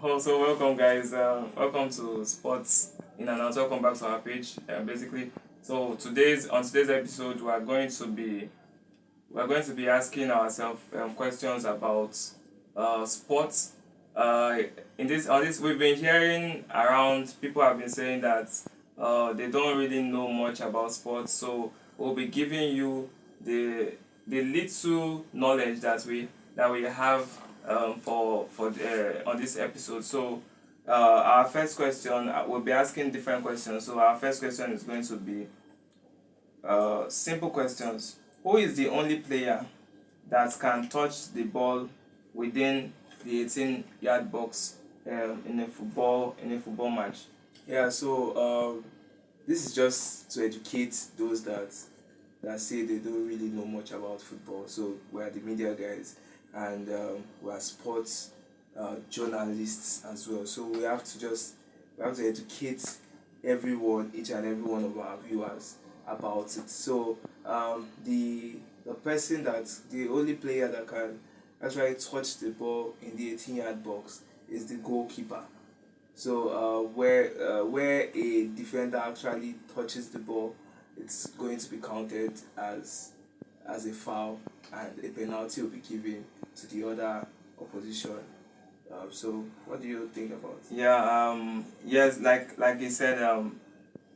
Also, welcome guys. Welcome to Sports in and Out. Welcome back to our page. Basically, so today's episode, we are going to be asking ourselves questions about sports. Uh, in this on this, we've been hearing around. People have been saying that they don't really know much about sports. So we'll be giving you the little knowledge that we have on this episode. So our first question, we'll be asking different questions. So our first question is going to be simple questions. Who is the only player that can touch the ball within the 18-yard box in a football match? Yeah, so this is just to educate those that say they don't really know much about football. So we are the media guys, and we are sports journalists as well. So we have to educate everyone, each and every one of our viewers about it. So the only player that can actually touch the ball in the 18-yard box is the goalkeeper. So where a defender actually touches the ball, it's going to be counted as a foul, and a penalty will be given to the other opposition. So what do you think about it? Yeah. Yes. Like you said.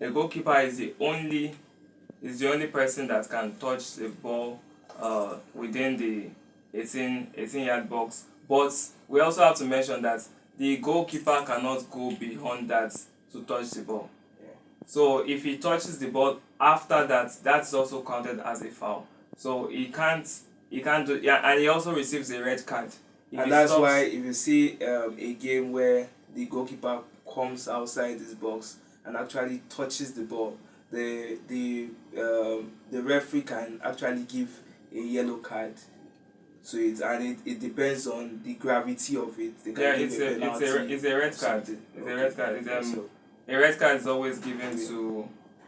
A goalkeeper is the only person that can touch the ball within the 18-yard box. But we also have to mention that the goalkeeper cannot go beyond that to touch the ball. Yeah. So if he touches the ball after that, that's also counted as a foul. So he can't do, yeah, and he also receives a red card. If And he that's stops, why if you see a game where the goalkeeper comes outside his box and actually touches the ball, the referee can actually give a yellow card to it, and it depends on the gravity of it. They yeah, can give a penalty. it's a red card. Something. It's a Okay. red card. Okay. So A red card is always given yeah.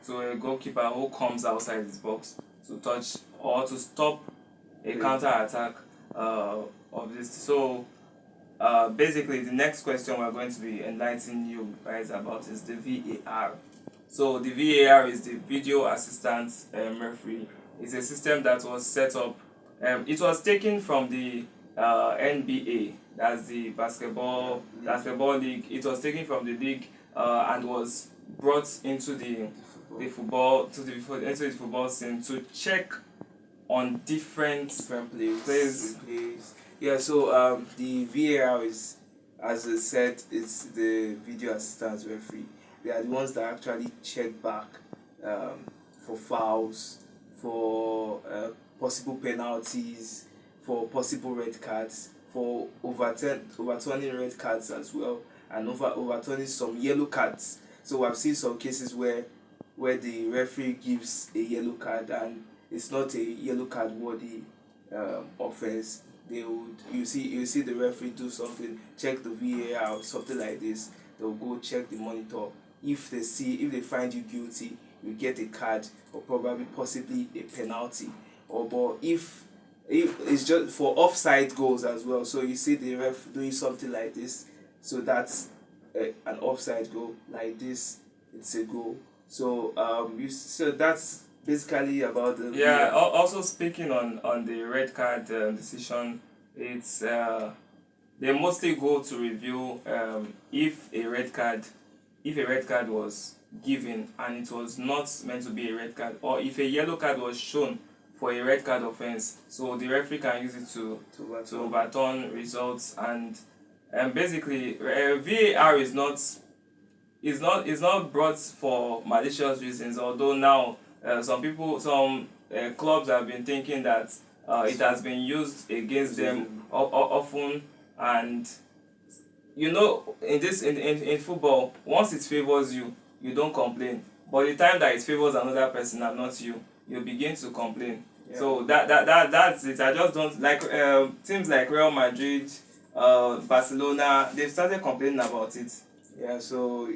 to a goalkeeper who comes outside his box to touch or to stop a counter attack of this. So basically, the next question we're going to be enlightening you guys about is the VAR. So the VAR is the Video Assistant Referee. It's a system that was set up. It was taken from the NBA, that's the basketball league. It was taken from the league and was brought into the football into the football scene to check on different Different plays. plays. Yeah, so the VAR is, as I said, it's the video assistance referee. They are the ones that actually check back for fouls, for possible penalties, for possible red cards, for overturning red cards as well, and overturning some yellow cards. So I've seen some cases where the referee gives a yellow card and it's not a yellow card worthy offense. You see the referee do something, check the VAR or something like this. They'll go check the monitor. If they find you guilty, you get a card or probably possibly a penalty. Or but if it's just for offside goals as well. So you see the ref doing something like this, so that's an offside goal. Like this, it's a goal. So so that's basically about the Yeah. VAR. Also speaking on the red card decision, it's they mostly go to review if a red card was given and it was not meant to be a red card, or if a yellow card was shown for a red card offense. So the referee can use it to overturn results. And basically VAR is not brought for malicious reasons. Although now some clubs have been thinking that it has been used against them often. And in football, once it favors you, you don't complain. But the time that it favors another person and not you, you begin to complain. Yeah. So that's it. I just don't like teams like Real Madrid, Barcelona. They've started complaining about it. So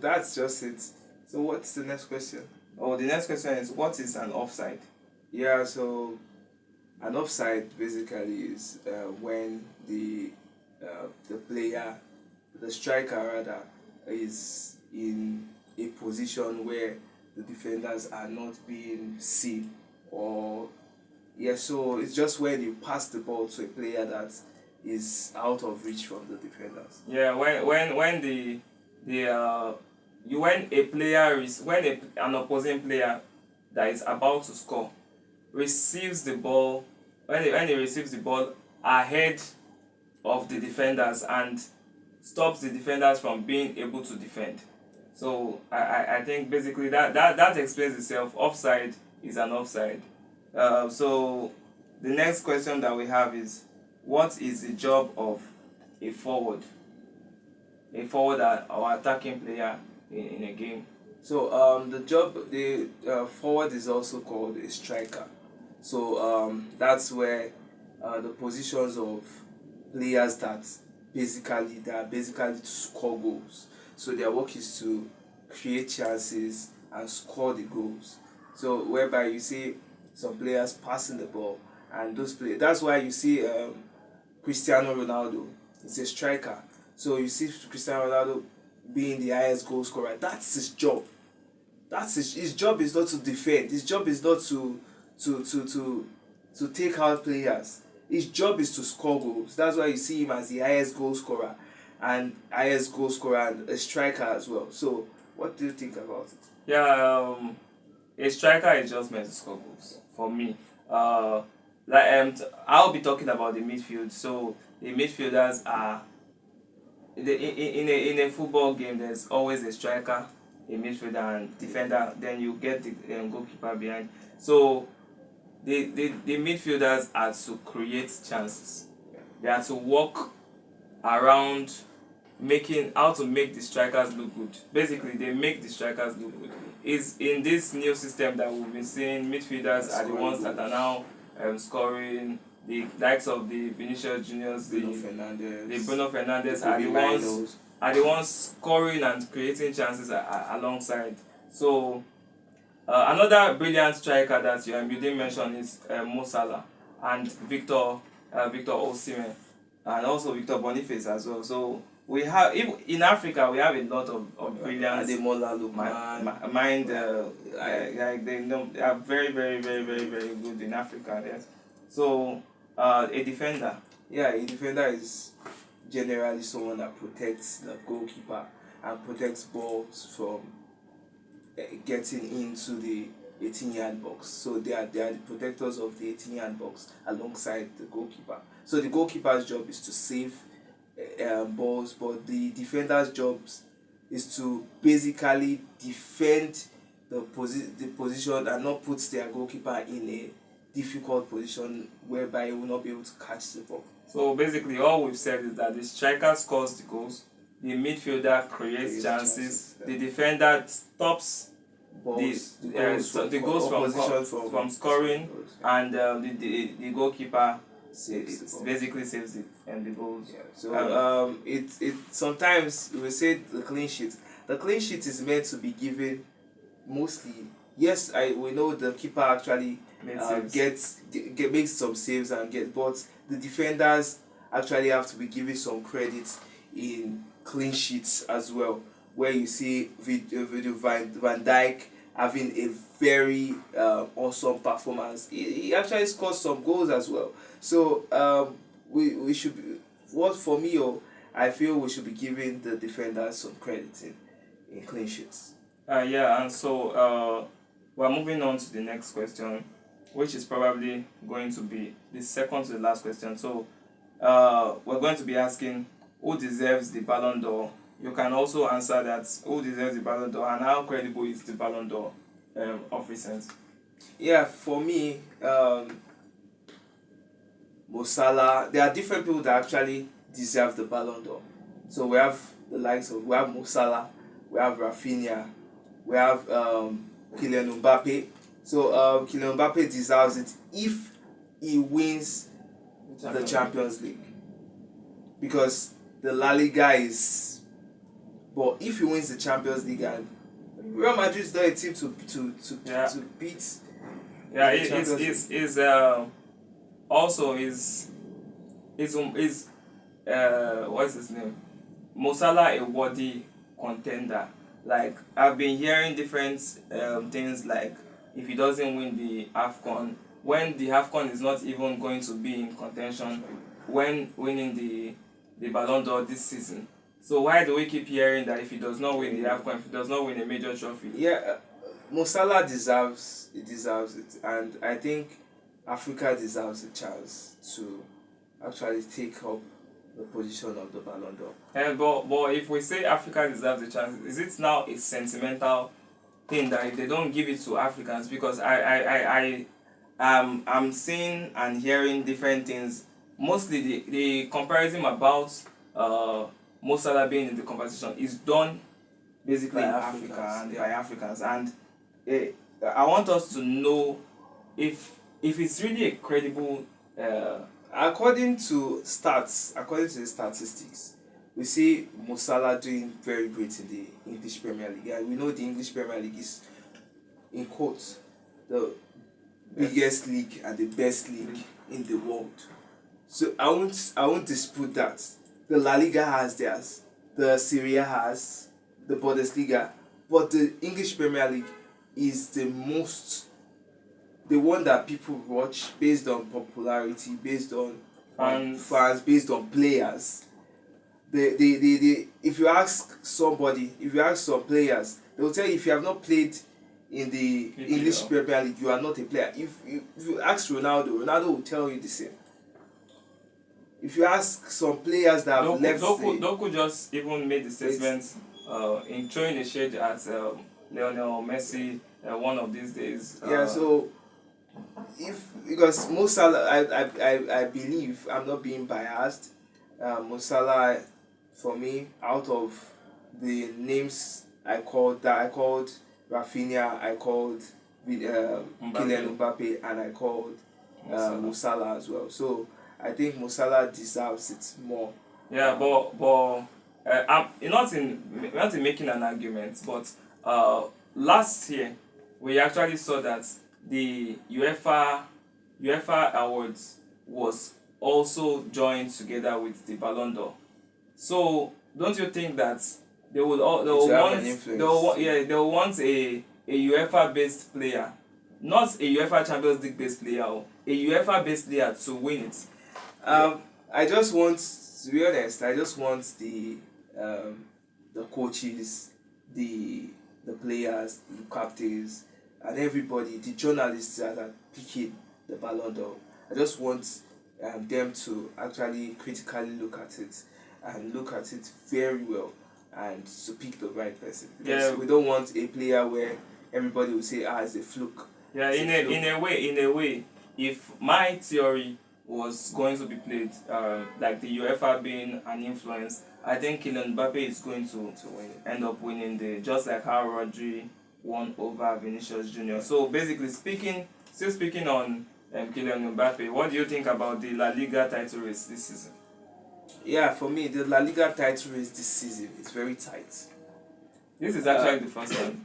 that's just it. So what's the next question? Oh, the next question is, what is an offside? Yeah, so an offside basically is when the player the striker rather is in a position where the defenders are not being seen, or yeah, so it's just when you pass the ball to a player that is out of reach from the defenders. Yeah, when the you when a player is when an opposing player that is about to score receives the ball, when he receives the ball ahead of the defenders and stops the defenders from being able to defend. So I think basically that explains itself. Offside is an offside. So the next question that we have is, what is the job of a forward? A forward or attacking player in a game. So the forward is also called a striker. So that's where the positions of players that are basically to score goals. So their work is to create chances and score the goals. So whereby you see some players passing the ball, and those players. That's why you see Cristiano Ronaldo is a striker. So you see Cristiano Ronaldo being the highest goal scorer. That's his job. His job is not to defend. His job is not to take out players. His job is to score goals. That's why you see him as the highest goal scorer and a striker as well. So what do you think about it? Yeah, a striker is just meant to score goals for me. I'll be talking about the midfield. So the midfielders are in a football game. There's always a striker, a midfielder, and defender. Then you get the goalkeeper behind. So the midfielders are to create chances. They are to walk around, making how to make the strikers look good. Basically, they make the strikers look good. Is in this new system that we've been seeing, midfielders are the ones that are now scoring. The likes of the Vinicius Juniors, the Bruno Fernandes are the ones scoring and creating chances alongside. So another brilliant striker that you didn't mention is Mo Salah and Victor Osimhen, and also Victor Boniface as well. So we have in Africa we have a lot of brilliant mind. Like they are very good in Africa. Yes. So a defender. Yeah, a defender is generally someone that protects the goalkeeper and protects balls from getting into the 18-yard box. So they are the protectors of the 18-yard box alongside the goalkeeper. So the goalkeeper's job is to save balls, but the defender's job is to basically defend the position and not put their goalkeeper in a difficult position whereby he will not be able to catch the ball. So basically all we've said is that the striker scores the goals, the midfielder creates chances, the defender stops the goals from scoring, and the goalkeeper basically saves it and the goals. Yeah. So it sometimes we say the clean sheet. The clean sheet is meant to be given mostly. Yes, we know the keeper actually makes some saves and but the defenders actually have to be given some credit in clean sheets as well, where you see Van Dijk having a very awesome performance. He actually scored some goals as well. So we should be, for me, I feel we should be giving the defenders some credit in clean sheets. Yeah, and so we're moving on to the next question, which is probably going to be the second to the last question. So we're going to be asking who deserves the Ballon d'Or. You can also answer that, who deserves the Ballon d'Or and how credible is the Ballon d'Or of recent? Yeah, for me, Mo Salah, there are different people that actually deserve the Ballon d'Or. So we have Mo Salah, we have Rafinha, we have Kylian Mbappe. So Kylian Mbappe deserves it if he wins the Champions League, because the La Liga is. But if he wins the Champions League, and Real Madrid is not a team to beat. Yeah, it's also is what's his name? Mo Salah a worthy contender? Like I've been hearing different things like if he doesn't win the AFCON, when the AFCON is not even going to be in contention, when winning the Ballon d'Or this season. So why do we keep hearing that if he does not win the AFCON, if he does not win a major trophy? Yeah, Mo Salah deserves it, and I think Africa deserves a chance to actually take up the position of the Ballon d'Or. But if we say Africa deserves a chance, is it now a sentimental thing that if they don't give it to Africans? Because I'm seeing and hearing different things. Mostly the comparison about Mo Salah being in the competition is done basically By in Africans, Africa and yeah. by Africans. And I want us to know if it's really a credible. According to the statistics, we see Mo Salah doing very great in the English Premier League. And we know the English Premier League is, in quotes, the biggest league and the best league in the world. So I won't dispute that. The La Liga has theirs, the Serie A has, the Bundesliga, but the English Premier League is the one that people watch based on popularity, based on fans, based on players. If you ask some players, they will tell you if you have not played in the English Premier League, you are not a player. If you ask Ronaldo will tell you the same. If you ask some players that have left, Doku just even made the statement in throwing a shade at Lionel Messi one of these days. So because Mo Salah, I believe, I'm not being biased, Mo Salah, for me, out of the names I called Rafinha, I called Kylian Mbappe, and I called Mo Salah as well. So I think Mo Salah deserves it more. Yeah, but I'm not in making an argument, but last year we actually saw that the UEFA awards was also joined together with the Ballon d'Or. So don't you think that they will want a UEFA based player, not a UEFA Champions League based player, or a UEFA based player to win it? I just want, to be honest, the coaches, the players, the captains, and everybody, the journalists that are picking the Ballon d'Or. I just want them to actually critically look at it and look at it very well and to pick the right person. Because we don't want a player where everybody will say, it's a fluke. Yeah, in a way, if my theory was going to be played, like the UEFA being an influence, I think Kylian Mbappe is going to end up winning just like how Rodri won over Vinicius Junior. So basically still speaking on Kylian Mbappe, what do you think about the La Liga title race this season? Yeah, for me, the La Liga title race this season is very tight. This is actually the first time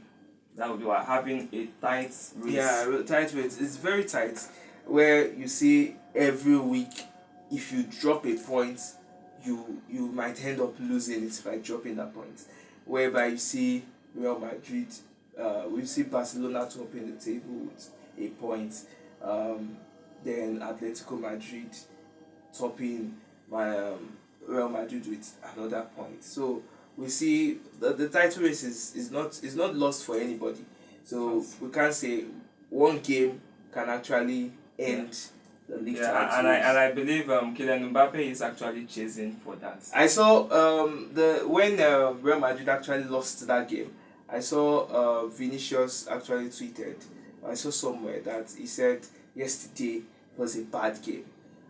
that we are having a tight race. Yeah, tight race. It's very tight, where you see every week, if you drop a point, you might end up losing it by dropping that point. Whereby you see Real Madrid, we see Barcelona topping the table with a point, then Atletico Madrid topping Real Madrid with another point. So we see the title race is not lost for anybody. So we can't say one game can actually end the league title race. And I believe Kylian Mbappe is actually chasing for that. I saw when Real Madrid actually lost that game, I saw Vinicius actually tweeted. I saw somewhere that he said yesterday was a bad game.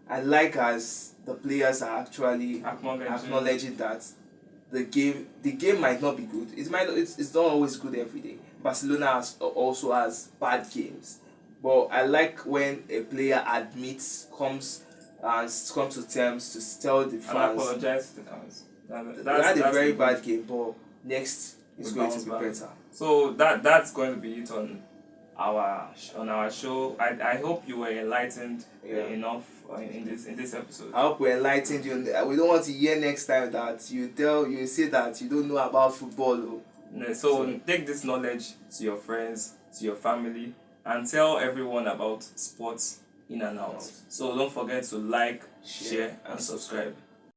I like as the players are actually acknowledging that the game might not be good. It's not always good every day. Barcelona also has bad games, but I like when a player comes to terms to tell the fans. And apologize to the fans. That's a very bad game, but next is going to be better. So that's going to be it on on our show. I hope you were enlightened Yeah. enough in this episode. I hope we enlightened you. We don't want to hear next time that you say that you don't know about football. So take this knowledge to your friends, to your family, and tell everyone about sports in and out. So don't forget to like, share, and subscribe.